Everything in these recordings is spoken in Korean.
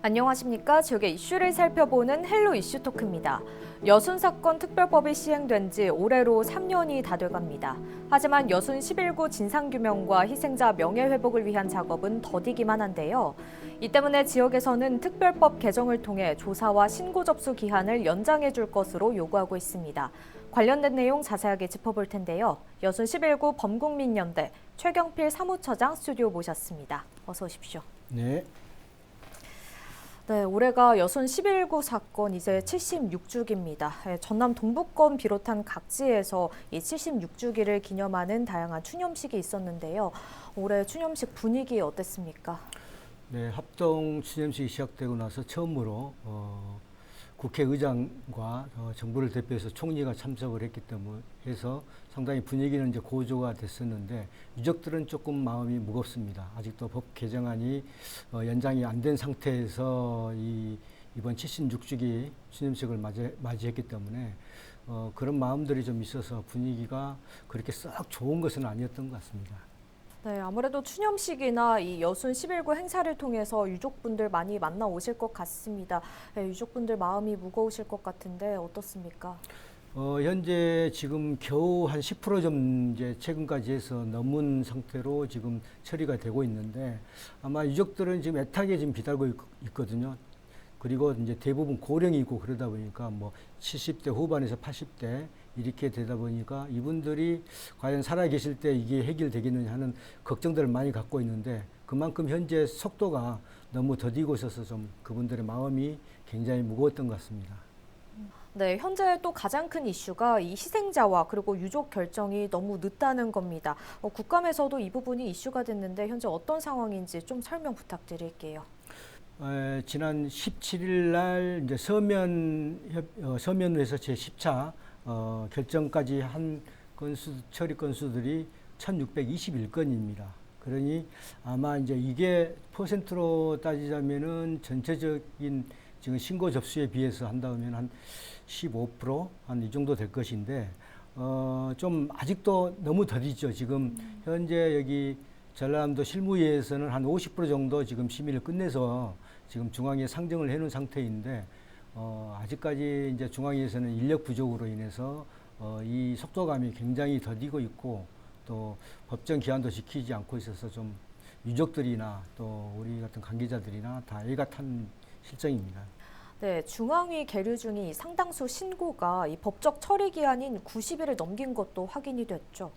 안녕하십니까. 지역의 이슈를 살펴보는 헬로 이슈 토크입니다. 여순 사건 특별법이 시행된 지 올해로 3년이 다 돼갑니다. 하지만 여순 11구 진상규명과 희생자 명예회복을 위한 작업은 더디기만 한데요. 이 때문에 지역에서는 특별법 개정을 통해 조사와 신고 접수 기한을 연장해 줄 것으로 요구하고 있습니다. 관련된 내용 자세하게 짚어볼 텐데요. 여순 11구 범국민연대 최경필 사무처장 스튜디오 모셨습니다. 어서 오십시오. 네. 네, 올해가 여순 11구 사건 이제 76주기입니다. 전남 동북권 비롯한 각지에서 이 76주기를 기념하는 다양한 추념식이 있었는데요. 올해 추념식 분위기 어땠습니까? 네, 합동 추념식이 시작되고 나서 처음으로 국회의장과 정부를 대표해서 총리가 참석을 했기 때문에 해서 상당히 분위기는 이제 고조가 됐었는데 유족들은 조금 마음이 무겁습니다. 아직도 법 개정안이 연장이 안 된 상태에서 이번 76주기 추념식을 맞이했기 때문에 그런 마음들이 좀 있어서 분위기가 그렇게 썩 좋은 것은 아니었던 것 같습니다. 네, 아무래도 추념식이나 이 여순 11구 행사를 통해서 유족분들 많이 만나 오실 것 같습니다. 네, 유족분들 마음이 무거우실 것 같은데 어떻습니까? 현재 지금 겨우 한 10% 좀 이제 최근까지 해서 넘은 상태로 지금 처리가 되고 있는데 아마 유족들은 지금 애타게 지금 기다리고 있거든요. 그리고 이제 대부분 고령이고 그러다 보니까 뭐 70대 후반에서 80대 이렇게 되다 보니까 이분들이 과연 살아 계실 때 이게 해결되겠느냐 하는 걱정들을 많이 갖고 있는데 그만큼 현재 속도가 너무 더디고 있어서 좀 그분들의 마음이 굉장히 무거웠던 것 같습니다. 네, 현재 또 가장 큰 이슈가 이 희생자와 그리고 유족 결정이 너무 늦다는 겁니다. 국감에서도 이 부분이 이슈가 됐는데 현재 어떤 상황인지 좀 설명 부탁드릴게요. 지난 17일 날 이제 서면에서 제10차 결정까지 한 처리 건수들이 1621건입니다. 그러니 아마 이제 이게 퍼센트로 따지자면은 전체적인 지금 신고 접수에 비해서 한다면 한 15% 한 이 정도 될 것인데 좀 아직도 너무 더디죠. 지금 현재 여기 전라남도 실무위에서는 한 50% 정도 지금 심의를 끝내서 지금 중앙위에 상정을 해놓은 상태인데 아직까지 이제 중앙위에서는 인력 부족으로 인해서 이 속도감이 굉장히 더디고 있고 또 법정 기한도 지키지 않고 있어서 좀 유족들이나 또 우리 같은 관계자들이나 다 애가 탄 실정입니다. 네, 중앙위 계류 중인 이 상당수 신고가 이 법적 처리 기한인 90일을 넘긴 것도 확인이 됐죠.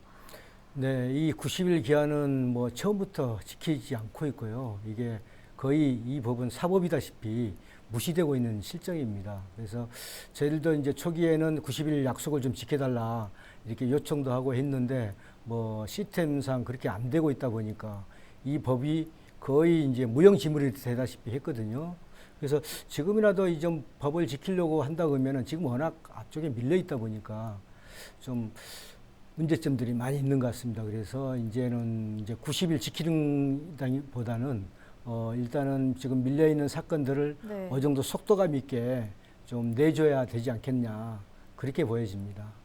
네, 이 90일 기한은 뭐 처음부터 지키지 않고 있고요. 이게 거의 이 법은 사법이다시피 무시되고 있는 실정입니다. 그래서 저희들도 이제 초기에는 90일 약속을 좀 지켜달라 이렇게 요청도 하고 했는데 뭐 시스템상 그렇게 안 되고 있다 보니까 이 법이 거의 이제 무용지물이 되다시피 했거든요. 그래서 지금이라도 이 좀 법을 지키려고 한다 그러면은 지금 워낙 앞쪽에 밀려 있다 보니까 좀 문제점들이 많이 있는 것 같습니다. 그래서 이제는 이제 90일 지키는 보다는 일단은 지금 밀려 있는 사건들을 네. 어느 정도 속도감 있게 좀 내줘야 되지 않겠냐 그렇게 보여집니다.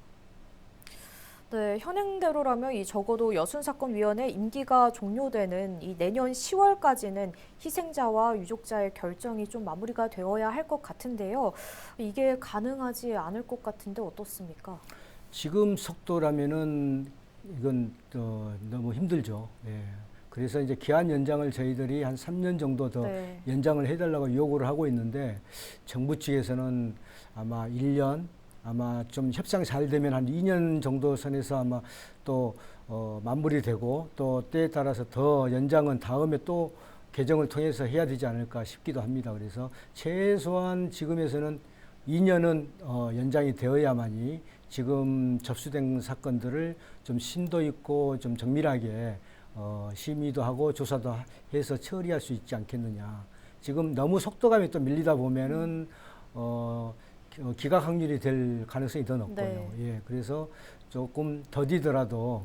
네, 현행대로라면 이 적어도 여순사건위원회 임기가 종료되는 이 내년 10월까지는 희생자와 유족자의 결정이 좀 마무리가 되어야 할 것 같은데요. 이게 가능하지 않을 것 같은데 어떻습니까? 지금 속도라면은 이건 너무 힘들죠. 예. 그래서 이제 기한 연장을 저희들이 한 3년 정도 더 네. 연장을 해달라고 요구를 하고 있는데 정부 측에서는 아마 1년 아마 좀 협상 잘 되면 한 2년 정도 선에서 아마 또 마무리되고 또 때에 따라서 더 연장은 다음에 또 개정을 통해서 해야 되지 않을까 싶기도 합니다. 그래서 최소한 지금에서는 2년은 연장이 되어야만이 지금 접수된 사건들을 좀 심도 있고 좀 정밀하게 심의도 하고 조사도 해서 처리할 수 있지 않겠느냐. 지금 너무 속도감이 또 밀리다 보면은 기각 확률이 될 가능성이 더 높고요. 네. 예, 그래서 조금 더디더라도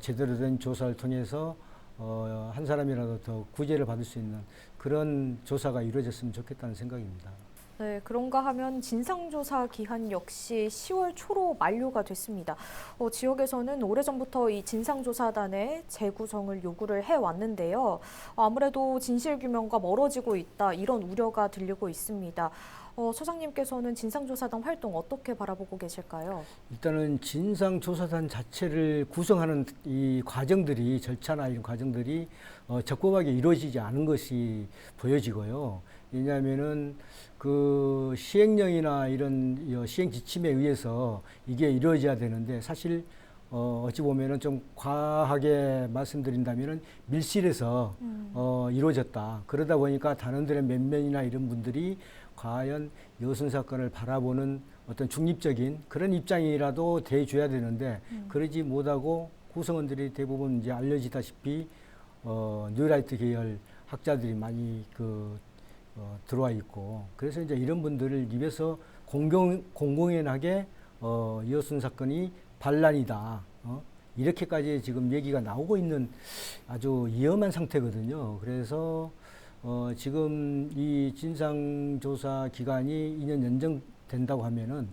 제대로 된 조사를 통해서 한 사람이라도 더 구제를 받을 수 있는 그런 조사가 이루어졌으면 좋겠다는 생각입니다. 네, 그런가 하면 진상조사 기한 역시 10월 초로 만료가 됐습니다. 지역에서는 오래전부터 이 진상조사단의 재구성을 요구를 해왔는데요. 아무래도 진실규명과 멀어지고 있다, 이런 우려가 들리고 있습니다. 소장님께서는 진상조사단 활동 어떻게 바라보고 계실까요? 일단은 진상조사단 자체를 구성하는 이 과정들이, 절차나 이런 과정들이 적법하게 이루어지지 않은 것이 보여지고요. 왜냐하면은 그 시행령이나 이런 시행 지침에 의해서 이게 이루어져야 되는데, 사실 어찌 보면은 좀 과하게 말씀드린다면은 밀실에서 이루어졌다. 그러다 보니까 단원들의 면면이나 이런 분들이 과연 여순 사건을 바라보는 어떤 중립적인 그런 입장이라도 대줘야 되는데, 그러지 못하고 구성원들이 대부분 이제 알려지다시피 뉴라이트 계열 학자들이 많이 들어와 있고, 그래서 이제 이런 분들을 입에서 공공연하게 여순 사건이 반란이다, 이렇게까지 지금 얘기가 나오고 있는 아주 위험한 상태거든요. 그래서 지금 이 진상조사 기간이 2년 연장된다고 하면은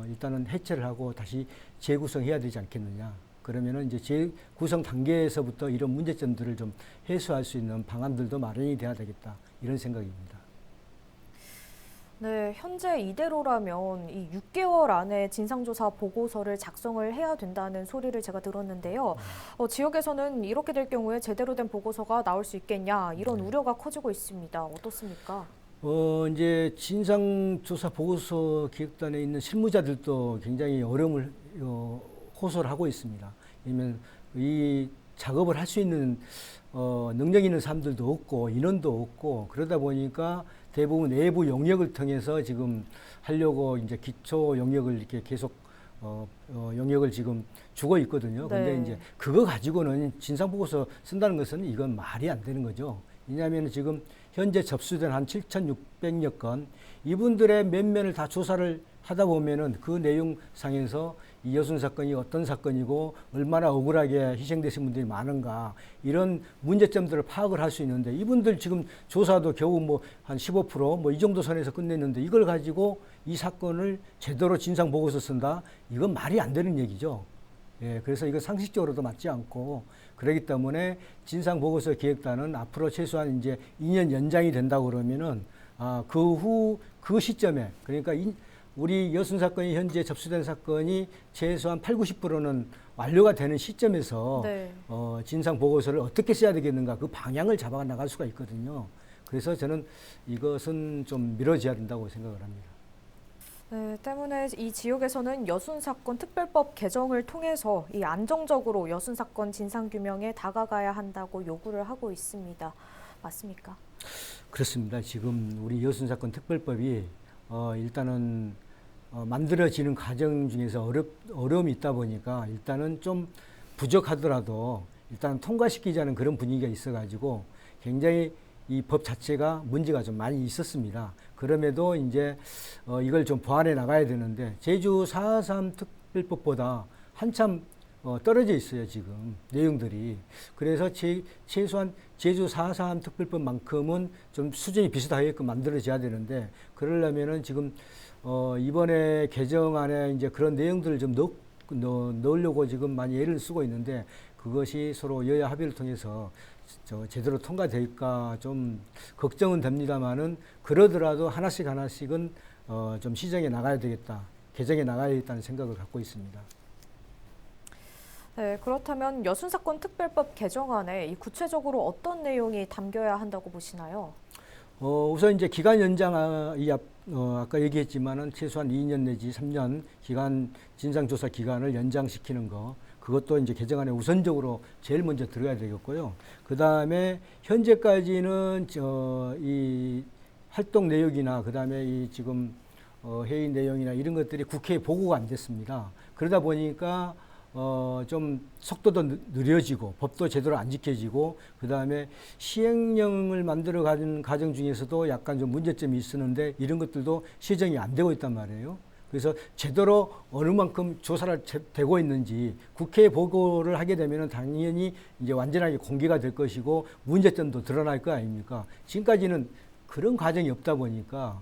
일단은 해체를 하고 다시 재구성해야 되지 않겠느냐. 그러면은 이제 재구성 단계에서부터 이런 문제점들을 좀 해소할 수 있는 방안들도 마련이 돼야 되겠다, 이런 생각입니다. 네, 현재 이대로라면 이 6개월 안에 진상조사 보고서를 작성을 해야 된다는 소리를 제가 들었는데요. 지역에서는 이렇게 될 경우에 제대로 된 보고서가 나올 수 있겠냐, 이런 우려가 커지고 있습니다. 어떻습니까? 이제 진상조사 보고서 기획단에 있는 실무자들도 굉장히 어려움을 호소를 하고 있습니다. 왜냐면 이 작업을 할 수 있는 능력 있는 사람들도 없고 인원도 없고, 그러다 보니까 대부분 내부 영역을 통해서 지금 하려고 이제 기초 영역을 이렇게 계속 영역을 지금 주고 있거든요. 근데 네. 이제 그거 가지고는 진상 보고서 쓴다는 것은 이건 말이 안 되는 거죠. 왜냐하면 지금 현재 접수된 한 7,600여 건, 이분들의 면면을 다 조사를 하다 보면은 그 내용상에서 이 여순 사건이 어떤 사건이고 얼마나 억울하게 희생되신 분들이 많은가, 이런 문제점들을 파악을 할 수 있는데, 이분들 지금 조사도 겨우 뭐 한 15% 뭐 이 정도 선에서 끝냈는데, 이걸 가지고 이 사건을 제대로 진상 보고서 쓴다, 이건 말이 안 되는 얘기죠. 예, 그래서 이거 상식적으로도 맞지 않고, 그렇기 때문에 진상 보고서 기획단은 앞으로 최소한 이제 2년 연장이 된다고 그러면은 그 시점에, 그러니까 우리 여순 사건이 현재 접수된 사건이 최소한 80~90%는 완료가 되는 시점에서 네. 진상 보고서를 어떻게 써야 되겠는가, 그 방향을 잡아 나갈 수가 있거든요. 그래서 저는 이것은 좀 미뤄져야 된다고 생각을 합니다. 네, 때문에 이 지역에서는 여순 사건 특별법 개정을 통해서 이 안정적으로 여순 사건 진상 규명에 다가가야 한다고 요구를 하고 있습니다. 맞습니까? 그렇습니다. 지금 우리 여순 사건 특별법이 일단은 만들어지는 과정 중에서 어려움이 있다 보니까 일단은 좀 부족하더라도 일단 통과시키자는 그런 분위기가 있어가지고 굉장히 이 법 자체가 문제가 좀 많이 있었습니다. 그럼에도 이제 이걸 좀 보완해 나가야 되는데, 제주 4.3 특별법보다 한참 떨어져 있어요, 지금 내용들이. 그래서 최소한 제주 4.3 특별법만큼은 좀 수준이 비슷하게끔 만들어져야 되는데, 그러려면은 지금 이번에 개정안에 이제 그런 내용들을 좀 넣으려고 지금 많이 애를 쓰고 있는데, 그것이 서로 여야 합의를 통해서 제대로 통과될까 좀 걱정은 됩니다만은, 그러더라도 하나씩은 좀 시정해 나가야 되겠다, 개정해 나가야겠다는 생각을 갖고 있습니다. 네, 그렇다면 여순 사건 특별법 개정안에 이 구체적으로 어떤 내용이 담겨야 한다고 보시나요? 우선 이제 기간 연장, 아까 얘기했지만은 최소한 2년 내지 3년 기간 진상조사 기간을 연장시키는 거, 그것도 이제 개정안에 우선적으로 제일 먼저 들어가야 되겠고요. 그 다음에 현재까지는 이 활동 내역이나 그 다음에 이 지금 회의 내용이나 이런 것들이 국회에 보고가 안 됐습니다. 그러다 보니까 좀 속도도 느려지고 법도 제대로 안 지켜지고, 그 다음에 시행령을 만들어가는 과정 중에서도 약간 좀 문제점이 있었는데, 이런 것들도 시정이 안 되고 있단 말이에요. 그래서 제대로 어느 만큼 조사를 되고 있는지 국회에 보고를 하게 되면 당연히 이제 완전하게 공개가 될 것이고 문제점도 드러날 거 아닙니까? 지금까지는 그런 과정이 없다 보니까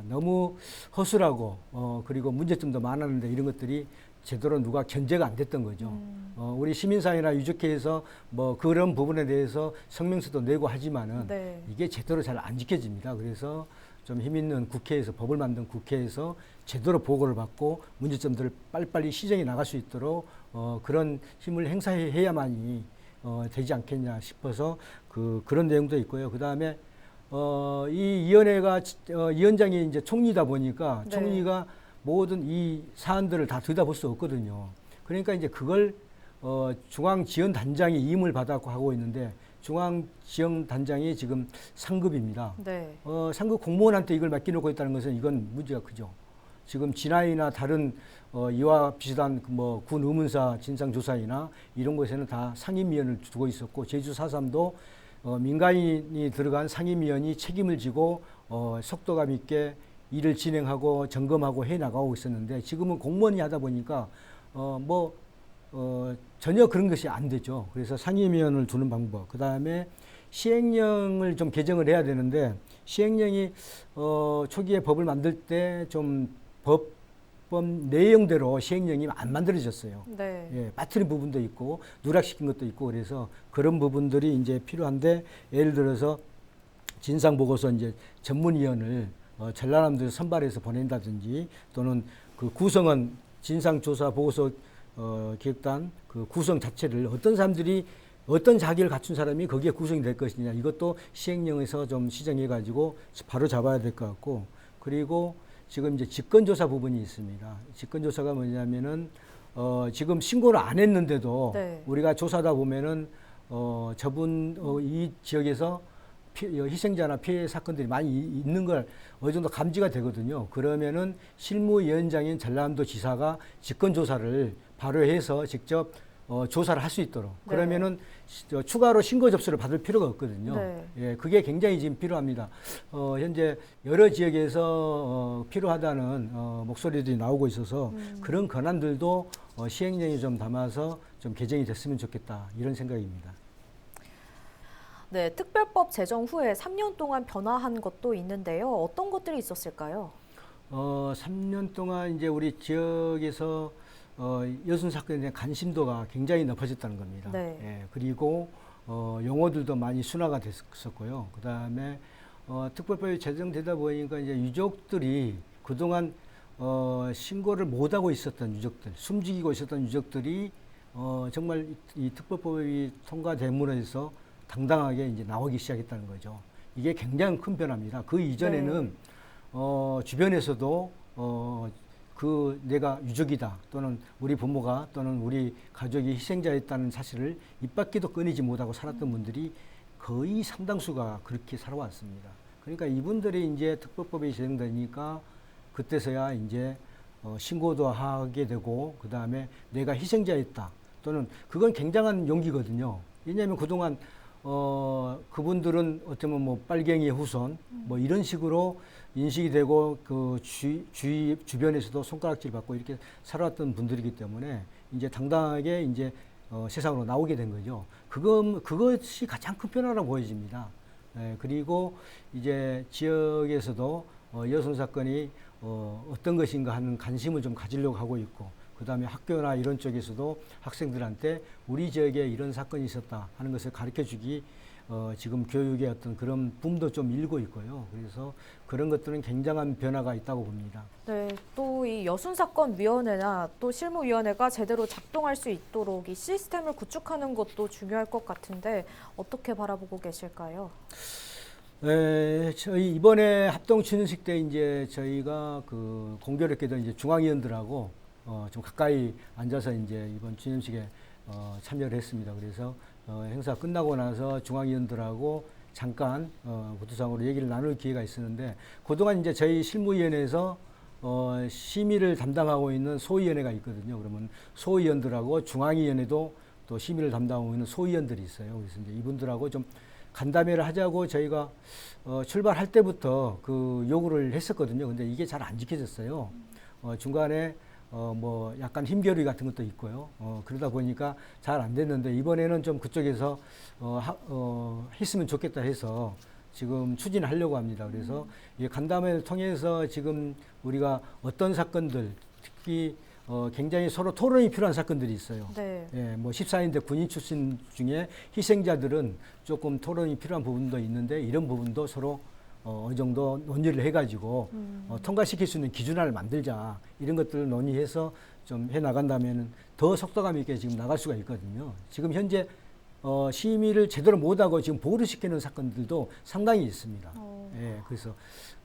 너무 허술하고 그리고 문제점도 많았는데 이런 것들이 제대로 누가 견제가 안 됐던 거죠. 우리 시민사회나 유족회에서 뭐 그런 부분에 대해서 성명서도 내고 하지만은 네. 이게 제대로 잘 안 지켜집니다. 그래서 좀 힘 있는 국회에서 법을 만든 국회에서 제대로 보고를 받고 문제점들을 빨리빨리 시정해 나갈 수 있도록 그런 힘을 행사해야만이 되지 않겠냐 싶어서 그런 내용도 있고요. 그 다음에 이 위원회가 위원장이 이제 총리다 보니까 네. 총리가 모든 이 사안들을 다 들여다볼 수 없거든요. 그러니까 이제 그걸 중앙지원단장이 임을 받았고 하고 있는데 중앙지원단장이 지금 상급입니다. 네. 상급 공무원한테 이걸 맡겨놓고 있다는 것은 이건 문제가 크죠. 지금 진화이나 다른 이와 비슷한 군 의문사 진상조사이나 이런 곳에는 다 상임위원을 두고 있었고 제주 4.3도 민간인이 들어간 상임위원이 책임을 지고 속도감 있게 일을 진행하고 점검하고 해 나가고 있었는데 지금은 공무원이 하다 보니까 전혀 그런 것이 안 되죠. 그래서 상임위원을 두는 방법. 그 다음에 시행령을 좀 개정을 해야 되는데 시행령이 초기에 법을 만들 때 좀 법범 내용대로 시행령이 안 만들어졌어요. 네. 예, 빠뜨린 부분도 있고 누락시킨 것도 있고 그래서 그런 부분들이 이제 필요한데 예를 들어서 진상보고서 이제 전문위원을 전라남도에서 선발해서 보낸다든지 또는 그 구성원 진상조사 보고서 기획단 그 구성 자체를 어떤 사람들이 어떤 자기를 갖춘 사람이 거기에 구성이 될 것이냐 이것도 시행령에서 좀 시정해 가지고 바로 잡아야 될 것 같고 그리고 지금 이제 직권조사 부분이 있습니다. 직권조사가 뭐냐면은 지금 신고를 안 했는데도 네. 우리가 조사하다 보면은 저분 이 지역에서 희생자나 피해 사건들이 많이 있는 걸 어느 정도 감지가 되거든요. 그러면은 실무위원장인 전라남도 지사가 직권조사를 발효해서 직접 조사를 할 수 있도록. 네. 그러면은 추가로 신고 접수를 받을 필요가 없거든요. 네. 예, 그게 굉장히 지금 필요합니다. 현재 여러 지역에서 필요하다는 목소리들이 나오고 있어서 그런 권한들도 시행령에 좀 담아서 좀 개정이 됐으면 좋겠다 이런 생각입니다. 네, 특별법 제정 후에 3년 동안 변화한 것도 있는데요. 어떤 것들이 있었을까요? 3년 동안 이제 우리 지역에서 여순 사건에 대한 관심도가 굉장히 높아졌다는 겁니다. 네. 예, 그리고 용어들도 많이 순화가 됐었고요. 그 다음에 특별법이 제정되다 보니까 이제 유족들이 그동안 신고를 못하고 있었던 유족들, 숨지기고 있었던 유족들이 정말 이 특별법이 통과됨으로 해서 당당하게 이제 나오기 시작했다는 거죠. 이게 굉장히 큰 변화입니다. 그 이전에는 네. 주변에서도 내가 유족이다 또는 우리 부모가 또는 우리 가족이 희생자였다는 사실을 입 밖에도 꺼내지 못하고 살았던 분들이 거의 상당수가 그렇게 살아왔습니다. 그러니까 이분들이 이제 특별법이 제정되니까 그때서야 이제 신고도 하게 되고 그 다음에 내가 희생자였다 또는 그건 굉장한 용기거든요. 왜냐하면 그동안 그분들은 어쩌면 뭐 빨갱이의 후손 뭐 이런 식으로 인식이 되고 그 주변에서도 손가락질 받고 이렇게 살아왔던 분들이기 때문에 이제 당당하게 이제 세상으로 나오게 된 거죠. 그것이 가장 큰 변화라고 보여집니다. 그리고 이제 지역에서도 여성 사건이 어떤 것인가 하는 관심을 좀 가지려고 하고 있고 그 다음에 학교나 이런 쪽에서도 학생들한테 우리 지역에 이런 사건이 있었다 하는 것을 가르쳐 주기 지금 교육의 어떤 그런 붐도 좀 일고 있고요. 그래서 그런 것들은 굉장한 변화가 있다고 봅니다. 네, 또 이 여순사건위원회나 또 실무위원회가 제대로 작동할 수 있도록 이 시스템을 구축하는 것도 중요할 것 같은데 어떻게 바라보고 계실까요? 저희 이번에 합동 취임식 때 이제 저희가 그 공교롭게도 이제 중앙위원들하고 좀 가까이 앉아서 이제 이번 취임식에 참여를 했습니다. 그래서 행사 끝나고 나서 중앙위원들하고 잠깐 구두상으로 얘기를 나눌 기회가 있었는데 그동안 이제 저희 실무위원회에서 심의를 담당하고 있는 소위원회가 있거든요. 그러면 소위원들하고 중앙위원회도 또 심의를 담당하고 있는 소위원들이 있어요. 그래서 이제 이분들하고 좀 간담회를 하자고 저희가 출발할 때부터 그 요구를 했었거든요. 근데 이게 잘 안 지켜졌어요. 중간에 뭐 약간 힘겨루기 같은 것도 있고요. 그러다 보니까 잘 안 됐는데 이번에는 좀 그쪽에서 했으면 좋겠다 해서 지금 추진하려고 합니다. 그래서 이 간담회를 통해서 지금 우리가 어떤 사건들, 특히 굉장히 서로 토론이 필요한 사건들이 있어요. 네. 예, 뭐 14인대 군인 출신 중에 희생자들은 조금 토론이 필요한 부분도 있는데 이런 부분도 서로 어느 정도 논의를 해가지고 통과시킬 수 있는 기준안을 만들자, 이런 것들을 논의해서 좀 해 나간다면은 더 속도감 있게 지금 나갈 수가 있거든요. 지금 현재 심의를 제대로 못하고 지금 보류를 시키는 사건들도 상당히 있습니다. 예, 그래서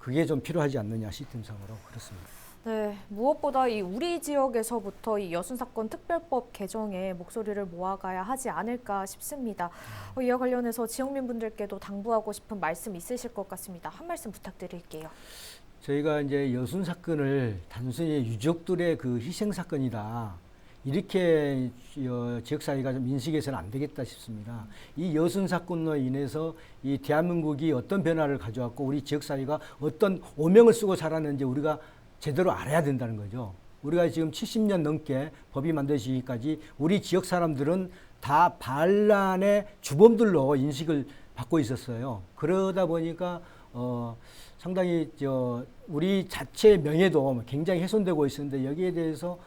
그게 좀 필요하지 않느냐, 시스템상으로 그렇습니다. 네, 무엇보다 이 우리 지역에서부터 이 여순 사건 특별법 개정에 목소리를 모아가야 하지 않을까 싶습니다. 이와 관련해서 지역민분들께도 당부하고 싶은 말씀 있으실 것 같습니다. 한 말씀 부탁드릴게요. 저희가 이제 여순 사건을 단순히 유족들의 그 희생 사건이다, 이렇게 지역사회가 좀 인식해서는 안 되겠다 싶습니다. 이 여순 사건으로 인해서 이 대한민국이 어떤 변화를 가져왔고 우리 지역사회가 어떤 오명을 쓰고 살았는지 우리가 제대로 알아야 된다는 거죠. 우리가 지금 70년 넘게 법이 만들어지기까지 우리 지역 사람들은 다 반란의 주범들로 인식을 받고 있었어요. 그러다 보니까 상당히 우리 자체의 명예도 굉장히 훼손되고 있었는데 여기에 대해서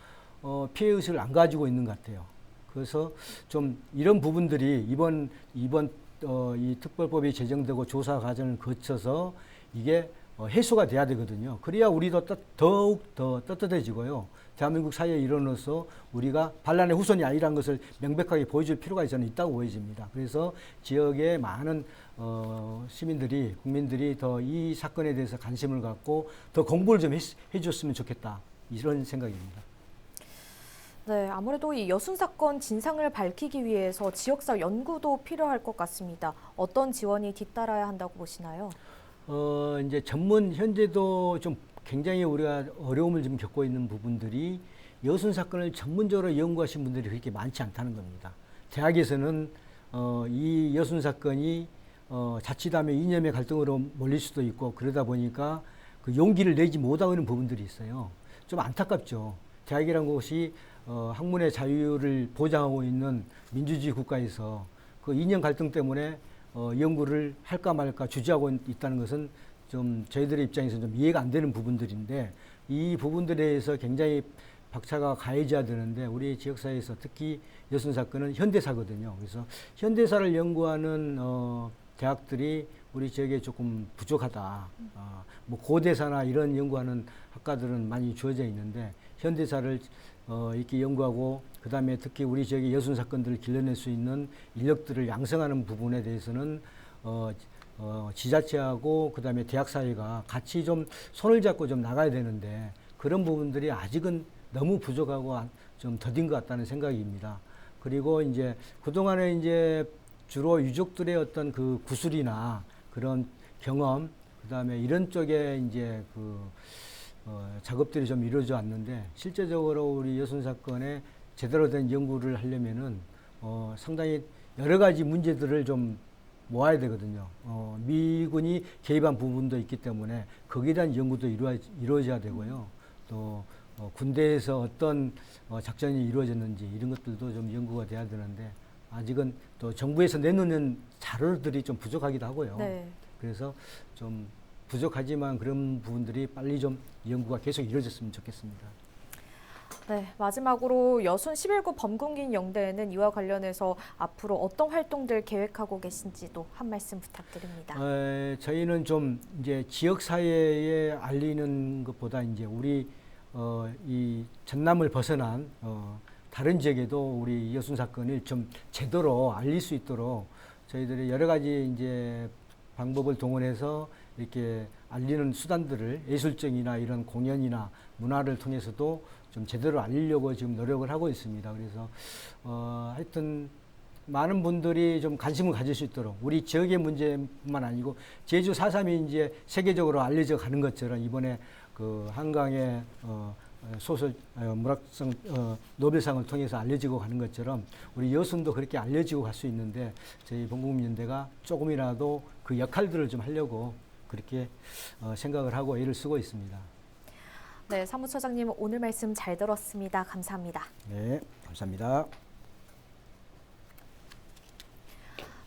피해의식을 안 가지고 있는 것 같아요. 그래서 좀 이런 부분들이 이번 이 특별법이 제정되고 조사 과정을 거쳐서 이게 해소가 돼야 되거든요. 그래야 우리도 더욱 더 떳떳해지고요. 대한민국 사회의 일원으로서 우리가 반란의 후손이 아니라는 것을 명백하게 보여줄 필요가 저는 있다고 보여집니다. 그래서 지역의 많은 시민들이, 국민들이 더 이 사건에 대해서 관심을 갖고 더 공부를 좀 해줬으면 좋겠다, 이런 생각입니다. 네, 아무래도 이 여순 사건 진상을 밝히기 위해서 지역사 연구도 필요할 것 같습니다. 어떤 지원이 뒤따라야 한다고 보시나요? 이제 현재도 좀 굉장히 우리가 어려움을 좀 겪고 있는 부분들이 여순 사건을 전문적으로 연구하신 분들이 그렇게 많지 않다는 겁니다. 대학에서는 이 여순 사건이 자칫하면 이념의 갈등으로 몰릴 수도 있고 그러다 보니까 그 용기를 내지 못하고 있는 부분들이 있어요. 좀 안타깝죠. 대학이라는 곳이 학문의 자유를 보장하고 있는 민주주의 국가에서 그 이념 갈등 때문에 연구를 할까 말까 주저하고 있다는 것은 좀 저희들의 입장에서 좀 이해가 안 되는 부분들인데, 이 부분들에 대해서 굉장히 박차가 가해져야 되는데 우리 지역사회에서 특히 여순 사건은 현대사거든요. 그래서 현대사를 연구하는 대학들이 우리 지역에 조금 부족하다. 뭐 고대사나 이런 연구하는 학과들은 많이 주어져 있는데 현대사를 이렇게 연구하고 그다음에 특히 우리 지역의 여순 사건들을 길러낼 수 있는 인력들을 양성하는 부분에 대해서는 지자체하고 그다음에 대학 사회가 같이 좀 손을 잡고 좀 나가야 되는데 그런 부분들이 아직은 너무 부족하고 좀 더딘 것 같다는 생각입니다. 그리고 이제 그동안에 이제 주로 유족들의 어떤 그 구술이나 그런 경험, 그다음에 이런 쪽에 이제 작업들이 좀 이루어져 왔는데 실제적으로 우리 여순 사건에 제대로 된 연구를 하려면은 상당히 여러 가지 문제들을 좀 모아야 되거든요. 미군이 개입한 부분도 있기 때문에 거기에 대한 연구도 이루어져야 되고요. 또 군대에서 어떤 작전이 이루어졌는지 이런 것들도 좀 연구가 돼야 되는데 아직은 또 정부에서 내놓는 자료들이 좀 부족하기도 하고요. 네. 그래서 좀 부족하지만 그런 부분들이 빨리 좀 연구가 계속 이루어졌으면 좋겠습니다. 네, 마지막으로 여순 11구 범국민 영대에는 이와 관련해서 앞으로 어떤 활동들 계획하고 계신지도 한 말씀 부탁드립니다. 저희는 좀 이제 지역 사회에 알리는 것보다 이제 우리 이 전남을 벗어난 다른 지역에도 우리 여순 사건을 좀 제대로 알릴 수 있도록 저희들이 여러 가지 이제 방법을 동원해서 이렇게 알리는 수단들을 예술적이나 이런 공연이나 문화를 통해서도 좀 제대로 알리려고 지금 노력을 하고 있습니다. 그래서 하여튼 많은 분들이 좀 관심을 가질 수 있도록 우리 지역의 문제뿐만 아니고 제주 4.3이 이제 세계적으로 알려져 가는 것처럼 이번에 그 한강의 소설 문학상 노벨상을 통해서 알려지고 가는 것처럼 우리 여순도 그렇게 알려지고 갈 수 있는데 저희 범국민연대가 조금이라도 그 역할들을 좀 하려고 그렇게 생각을 하고 애를 쓰고 있습니다. 네, 사무처장님 오늘 말씀 잘 들었습니다. 감사합니다. 네, 감사합니다.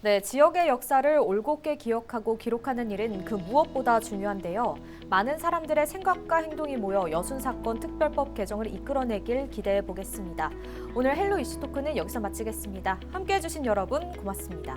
네. 네, 지역의 역사를 올곧게 기억하고 기록하는 일은 그 무엇보다 중요한데요. 많은 사람들의 생각과 행동이 모여 여순사건 특별법 개정을 이끌어내길 기대해 보겠습니다. 오늘 헬로 이슈 토크는 여기서 마치겠습니다. 함께해 주신 여러분 고맙습니다.